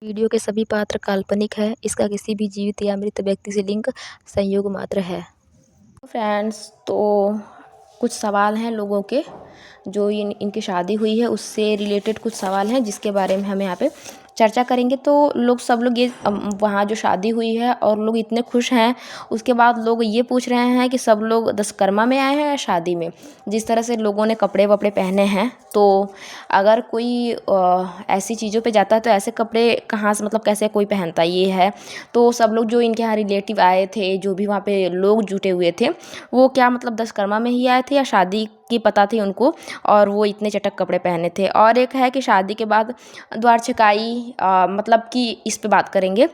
Video के सभी पात्र काल्पनिक हैं। इसका किसी भी जीवित या मृत व्यक्ति से लिंक संयोग मात्र है। फ्रेंड्स, तो कुछ सवाल हैं लोगों के जो इनकी शादी हुई है उससे रिलेटेड कुछ सवाल हैं जिसके बारे में हम यहाँ पे चर्चा करेंगे। तो सब लोग ये वहाँ जो शादी हुई है और लोग इतने खुश हैं, उसके बाद लोग ये पूछ रहे हैं कि सब लोग दशकर्मा में आए हैं या शादी में। जिस तरह से लोगों ने कपड़े वपड़े पहने हैं, तो अगर कोई ऐसी चीज़ों पे जाता है तो ऐसे कपड़े कहाँ से, मतलब कैसे कोई पहनता, ये है। तो सब लोग जो इनके यहाँ रिलेटिव आए थे, जो भी वहाँ पे लोग जुटे हुए थे, वो क्या मतलब दशकर्मा में ही आए थे या शादी की पता थी उनको और वो इतने चटक कपड़े पहने थे। और एक है कि शादी के बाद द्वार छकाई, मतलब कि इस पे बात करेंगे।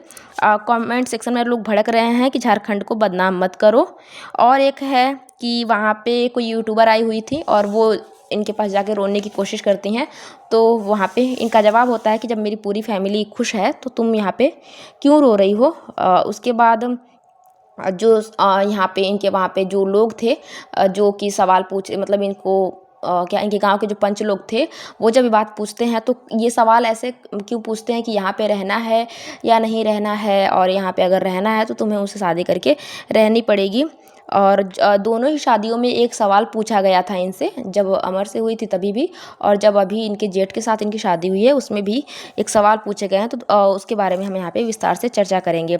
कमेंट सेक्शन में लोग भड़क रहे हैं कि झारखंड को बदनाम मत करो। और एक है कि वहाँ पे कोई यूट्यूबर आई हुई थी और वो इनके पास जाके रोने की कोशिश करती हैं, तो वहाँ पे इनका जवाब होता है कि जब मेरी पूरी फैमिली खुश है तो तुम यहाँ पे क्यों रो रही हो। उसके बाद जो यहाँ पे इनके वहाँ पे जो लोग थे, जो कि सवाल पूछे, मतलब इनको क्या इनके गांव के जो पंच लोग थे, वो जब ये बात पूछते हैं तो ये सवाल ऐसे क्यों पूछते हैं कि यहाँ पे रहना है या नहीं रहना है, और यहाँ पे अगर रहना है तो तुम्हें उससे शादी करके रहनी पड़ेगी। और दोनों ही शादियों में एक सवाल पूछा गया था इनसे, जब अमर से हुई थी तभी भी, और जब अभी इनके जेठ के साथ इनकी शादी हुई है उसमें भी एक सवाल पूछे गए हैं। तो उसके बारे में हम यहाँ पे विस्तार से चर्चा करेंगे।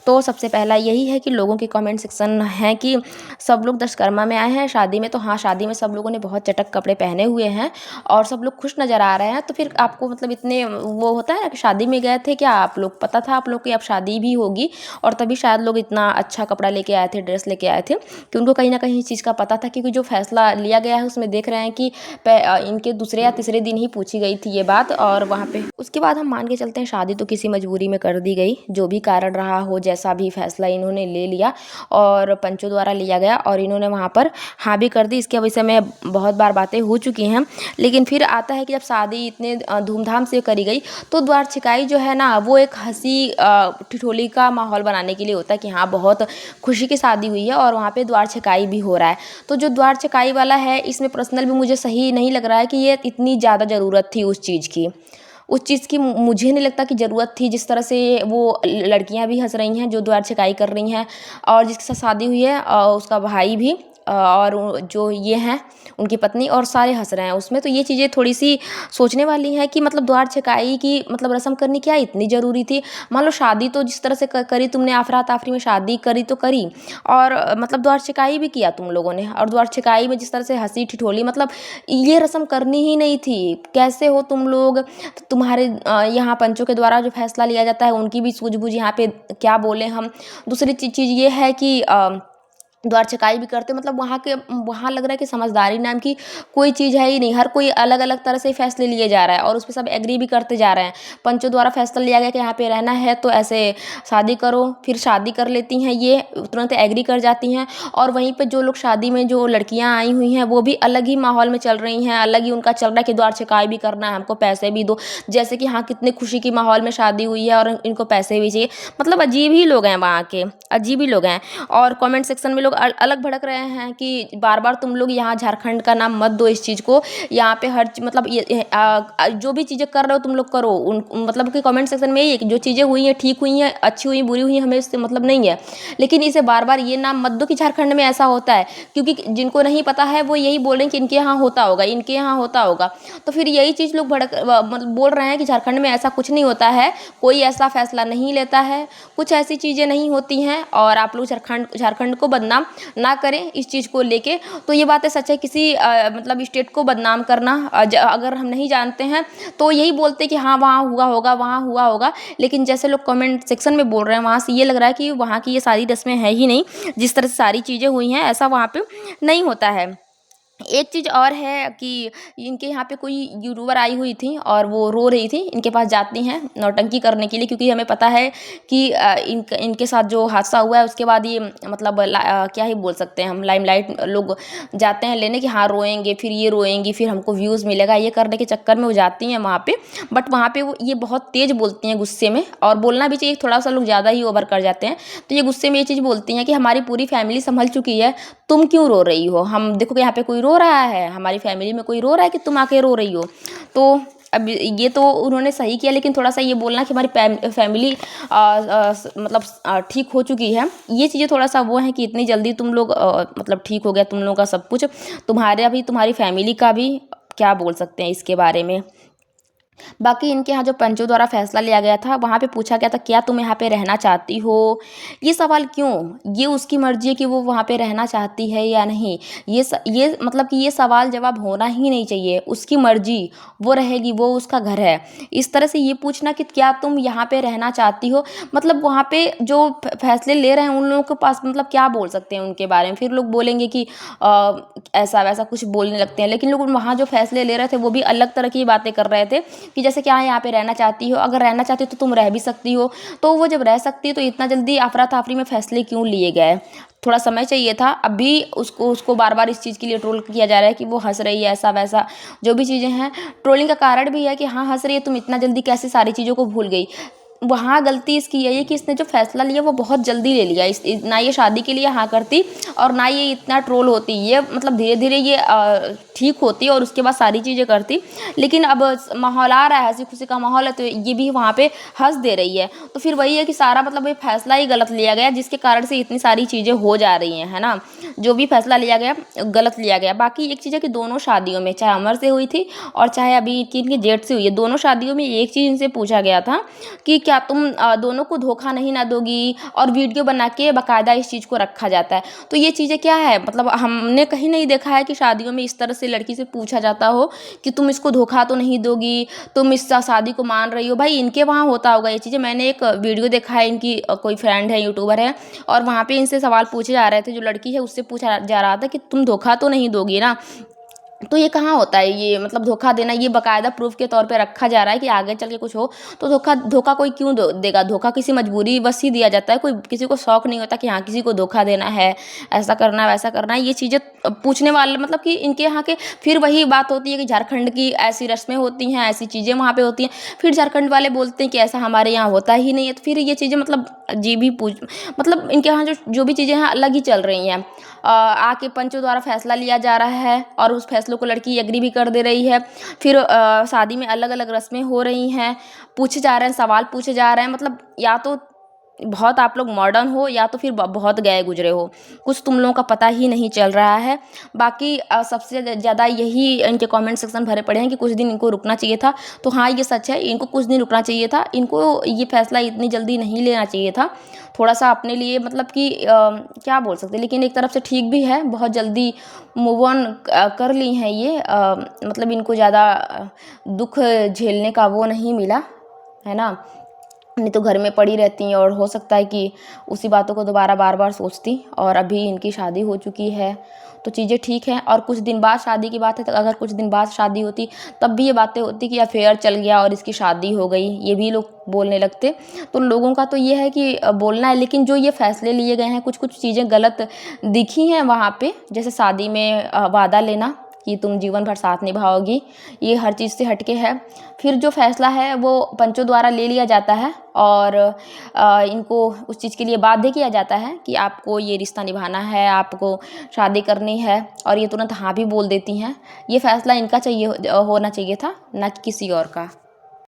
तो सबसे पहला यही है कि लोगों के कमेंट सेक्शन है कि सब लोग दशकर्मा में आए हैं शादी में। तो हाँ, शादी में सब लोगों ने बहुत चटक कपड़े पहने हुए हैं और सब लोग खुश नज़र आ रहे हैं। तो फिर आपको मतलब इतने वो होता है कि शादी में गए थे, क्या आप लोग पता था आप लोग की अब शादी भी होगी, और तभी शायद लोग इतना अच्छा कपड़ा लेके आए थे, ड्रेस लेके आए थे, कि उनको कहीं ना कहीं इस चीज़ का पता था। क्योंकि जो फैसला लिया गया है उसमें देख रहे हैं कि इनके दूसरे या तीसरे दिन ही पूछी गई थी ये बात, और वहाँ पे उसके बाद हम मान के चलते हैं शादी तो किसी मजबूरी में कर दी गई। जो भी कारण रहा हो, जैसा भी फैसला इन्होंने ले लिया और पंचों द्वारा लिया गया और इन्होंने वहाँ पर हाँ भी कर दी, इसके विषय में बहुत बार बातें हो चुकी हैं। लेकिन फिर आता है कि जब शादी इतने धूमधाम से करी गई तो द्वार छिकाई जो है ना, वो एक हंसी ठिठोली का माहौल बनाने के लिए होता है कि हाँ बहुत खुशी की शादी हुई है और वहाँ पे द्वार छकाई भी हो रहा है। तो जो द्वार छकाई वाला है, इसमें पर्सनल भी मुझे सही नहीं लग रहा है कि ये इतनी ज़्यादा ज़रूरत थी उस चीज़ की। उस चीज़ की मुझे नहीं लगता कि ज़रूरत थी। जिस तरह से वो लड़कियां भी हंस रही हैं जो द्वार छकाई कर रही हैं, और जिसके साथ शादी हुई है उसका भाई भी, और जो ये हैं उनकी पत्नी, और सारे हंस रहे हैं उसमें। तो ये चीज़ें थोड़ी सी सोचने वाली हैं कि मतलब द्वार छकाई की मतलब रस्म करनी क्या इतनी ज़रूरी थी। मान लो शादी तो जिस तरह से करी तुमने, आफरा ताफरी में शादी करी तो करी, और मतलब द्वार छकाई भी किया तुम लोगों ने, और द्वार छकाई में जिस तरह से हंसी ठिठोली, मतलब ये रस्म करनी ही नहीं थी। कैसे हो तुम लोग। तो तुम्हारे यहाँ पंचों के द्वारा जो फैसला लिया जाता है उनकी भी सूझबूझ यहाँ पे क्या बोले हम। दूसरी चीज़ ये है कि द्वार छकाई भी करते, मतलब वहाँ लग रहा है कि समझदारी नाम की कोई चीज़ है ही नहीं। हर कोई अलग अलग तरह से फैसले लिए जा रहा है और उस पर सब एग्री भी करते जा रहे हैं। पंचों द्वारा फैसला लिया गया कि यहाँ पे रहना है तो ऐसे शादी करो, फिर शादी कर लेती हैं, ये तुरंत एग्री कर जाती हैं। और वहीं पे जो लोग शादी में जो लड़कियां आई हुई हैं वो भी अलग ही माहौल में चल रही हैं, अलग ही उनका चल रहा है कि द्वार छकाई भी करना है, हमको पैसे भी दो। जैसे कि हाँ कितने खुशी की माहौल में शादी हुई है और इनको पैसे भी चाहिए। मतलब अजीब ही लोग हैं वहाँ के, अजीब ही लोग हैं। और कमेंट सेक्शन में लोग अलग भड़क रहे हैं कि बार बार तुम लोग यहाँ झारखंड का नाम मत दो इस चीज़ को। यहाँ पे हर मतलब जो भी चीज़ें कर रहे हो तुम लोग करो। मतलब कि कमेंट सेक्शन में यही है कि जो चीज़ें हुई हैं ठीक हुई हैं, अच्छी हुई बुरी हुई हैं, हमें इससे मतलब नहीं है। लेकिन इसे बार बार ये नाम मत दो कि झारखंड में ऐसा होता है, क्योंकि जिनको नहीं पता है वो यही बोल रहे हैं कि इनके यहाँ होता होगा, इनके यहाँ होता होगा। तो फिर यही चीज़ लोग मतलब बोल रहे हैं कि झारखंड में ऐसा कुछ नहीं होता है, कोई ऐसा फैसला नहीं लेता है, कुछ ऐसी चीज़ें नहीं होती हैं, और आप लोग झारखंड को बदनाम ना करें इस चीज़ को लेके। तो ये बातें सच है। किसी मतलब स्टेट को बदनाम करना, अगर हम नहीं जानते हैं तो यही बोलते कि हाँ वहाँ हुआ होगा, वहाँ हुआ होगा। लेकिन जैसे लोग कमेंट सेक्शन में बोल रहे हैं, वहाँ से ये लग रहा है कि वहाँ की ये सारी रस्में हैं ही नहीं। जिस तरह से सारी चीज़ें हुई हैं ऐसा वहाँ पे नहीं होता है। एक चीज़ और है कि इनके यहाँ पे कोई यूट्यूबर आई हुई थी और वो रो रही थी, इनके पास जाती हैं नौटंकी करने के लिए, क्योंकि हमें पता है कि इनके साथ जो हादसा हुआ है उसके बाद ये मतलब क्या ही बोल सकते हैं हम, लाइमलाइट लोग जाते हैं लेने कि हाँ रोएंगे, फिर ये रोएंगी, फिर हमको व्यूज़ मिलेगा, ये करने के चक्कर में वो जाती हैं वहाँ पे। बट वहाँ पे वो ये बहुत तेज़ बोलती हैं गुस्से में, और बोलना भी चाहिए, थोड़ा सा लोग ज़्यादा ही ओवर कर जाते हैं। तो ये गुस्से में ये चीज़ बोलती हैं कि हमारी पूरी फैमिली संभल चुकी है, तुम क्यों रो रही हो। हम देखो कि यहाँ पे कोई रो रहा है, हमारी फैमिली में कोई रो रहा है कि तुम आके रो रही हो। तो अब ये तो उन्होंने सही किया, लेकिन थोड़ा सा ये बोलना कि हमारी फैमिली मतलब ठीक हो चुकी है, ये चीज़ें थोड़ा सा वो है कि इतनी जल्दी तुम लोग मतलब ठीक हो गया तुम लोगों का सब कुछ, तुम्हारी फैमिली का भी क्या बोल सकते हैं इसके बारे में। बाकी इनके यहाँ जो पंचों द्वारा फैसला लिया गया था, वहाँ पे पूछा गया था क्या तुम यहाँ पे रहना चाहती हो। ये सवाल क्यों, ये उसकी मर्जी है कि वो वहाँ पे रहना चाहती है या नहीं। ये मतलब कि ये सवाल जवाब होना ही नहीं चाहिए, उसकी मर्जी, वो रहेगी, वो उसका घर है। इस तरह से ये पूछना कि क्या तुम यहाँ पे रहना चाहती हो, मतलब वहाँ पे जो फैसले ले रहे हैं उन लोगों के पास मतलब क्या बोल सकते हैं उनके बारे में। फिर लोग बोलेंगे कि ऐसा वैसा कुछ बोलने लगते हैं, लेकिन लोग वहाँ जो फैसले ले रहे थे वो भी अलग तरह की बातें कर रहे थे कि जैसे कि हाँ यहाँ पे रहना चाहती हो, अगर रहना चाहती हो तो तुम रह भी सकती हो। तो वो जब रह सकती है तो इतना जल्दी अफरा तफरी में फैसले क्यों लिए गए, थोड़ा समय चाहिए था। अभी उसको बार बार इस चीज़ के लिए ट्रोल किया जा रहा है कि वो हंस रही है, ऐसा वैसा जो भी चीज़ें हैं। ट्रोलिंग का कारण भी है कि हाँ हंस रही है, तुम इतना जल्दी कैसे सारी चीज़ों को भूल गई। वहाँ गलती इसकी यही है कि इसने जो फैसला लिया वो बहुत जल्दी ले लिया। ना ये शादी के लिए हाँ करती और ना ये इतना ट्रोल होती, ये मतलब धीरे धीरे ये ठीक होती और उसके बाद सारी चीज़ें करती। लेकिन अब माहौल आ रहा है, हंसी खुशी का माहौल है, तो ये भी वहाँ पे हंस दे रही है। तो फिर वही है कि सारा मतलब ये फैसला ही गलत लिया गया, जिसके कारण से इतनी सारी चीज़ें हो जा रही हैं, है ना। जो भी फैसला लिया गया गलत लिया गया। बाकी एक चीज़ है कि दोनों शादियों में, चाहे अमर से हुई थी और चाहे अभी इनकी जेठ से हुई है, दोनों शादियों में एक चीज़ इनसे पूछा गया था कि क्या तुम दोनों को धोखा नहीं ना दोगी, और वीडियो बना के बाकायदा इस चीज़ को रखा जाता है। तो ये चीज़ें क्या है, मतलब हमने कहीं नहीं देखा है कि शादियों में इस तरह से लड़की से पूछा जाता हो कि तुम इसको धोखा तो नहीं दोगी, तुम इस शादी को मान रही हो। भाई इनके वहाँ होता होगा ये चीज़ें। मैंने एक वीडियो देखा है, इनकी कोई फ्रेंड है, यूट्यूबर है, और वहाँ पे इनसे सवाल पूछे जा रहे थे, जो लड़की है उससे पूछा जा रहा था कि तुम धोखा तो नहीं दोगी ना। तो ये कहाँ होता है, ये मतलब धोखा देना, ये बाकायदा प्रूफ के तौर पे रखा जा रहा है कि आगे चल के कुछ हो तो धोखा कोई क्यों देगा। धोखा किसी मजबूरी बस ही दिया जाता है, कोई किसी को शौक नहीं होता कि हाँ किसी को धोखा देना है, ऐसा करना है वैसा करना है। ये चीज़ें पूछने वाले मतलब कि इनके यहाँ के फिर वही बात होती है कि झारखंड की ऐसी रस्में होती हैं, ऐसी चीज़ें वहाँ पे होती हैं। फिर झारखंड वाले बोलते हैं कि ऐसा हमारे यहाँ होता ही नहीं है। तो फिर ये चीज़ें मतलब अजीब ही मतलब इनके यहाँ जो भी चीज़ें हैं अलग ही चल रही हैं। आके पंचों द्वारा फैसला लिया जा रहा है और उस फैसलों को लड़की एग्री भी कर दे रही है। फिर शादी में अलग अलग रस्में हो रही हैं, पूछे जा रहे हैं, सवाल पूछे जा रहे हैं। मतलब या तो बहुत आप लोग मॉडर्न हो या तो फिर बहुत गए गुजरे हो, कुछ तुम लोगों का पता ही नहीं चल रहा है। बाकी सबसे ज़्यादा यही इनके कमेंट सेक्शन भरे पड़े हैं कि कुछ दिन इनको रुकना चाहिए था। तो हाँ ये सच है, इनको कुछ दिन रुकना चाहिए था, इनको ये फैसला इतनी जल्दी नहीं लेना चाहिए था। थोड़ा सा अपने लिए मतलब कि क्या बोल सकते हैं, लेकिन एक तरफ से ठीक भी है, बहुत जल्दी मूव ऑन कर ली हैं ये। मतलब इनको ज़्यादा दुख झेलने का वो नहीं मिला, है ना। नहीं तो घर में पड़ी रहती और हो सकता है कि उसी बातों को दोबारा बार बार सोचती। और अभी इनकी शादी हो चुकी है तो चीज़ें ठीक हैं। और कुछ दिन बाद शादी की बात है, तो अगर कुछ दिन बाद शादी होती तब भी ये बातें होती कि अफेयर चल गया और इसकी शादी हो गई, ये भी लोग बोलने लगते। तो लोगों का तो ये है कि बोलना है, लेकिन जो ये फैसले लिए गए हैं कुछ कुछ चीज़ें गलत दिखी हैं वहाँ पे। जैसे शादी में वादा लेना कि तुम जीवन भर साथ निभाओगी, ये हर चीज़ से हटके है। फिर जो फैसला है वो पंचों द्वारा ले लिया जाता है और इनको उस चीज़ के लिए बाध्य किया जाता है कि आपको ये रिश्ता निभाना है, आपको शादी करनी है, और ये तुरंत हाँ भी बोल देती हैं। ये फैसला इनका होना चाहिए था, ना कि किसी और का।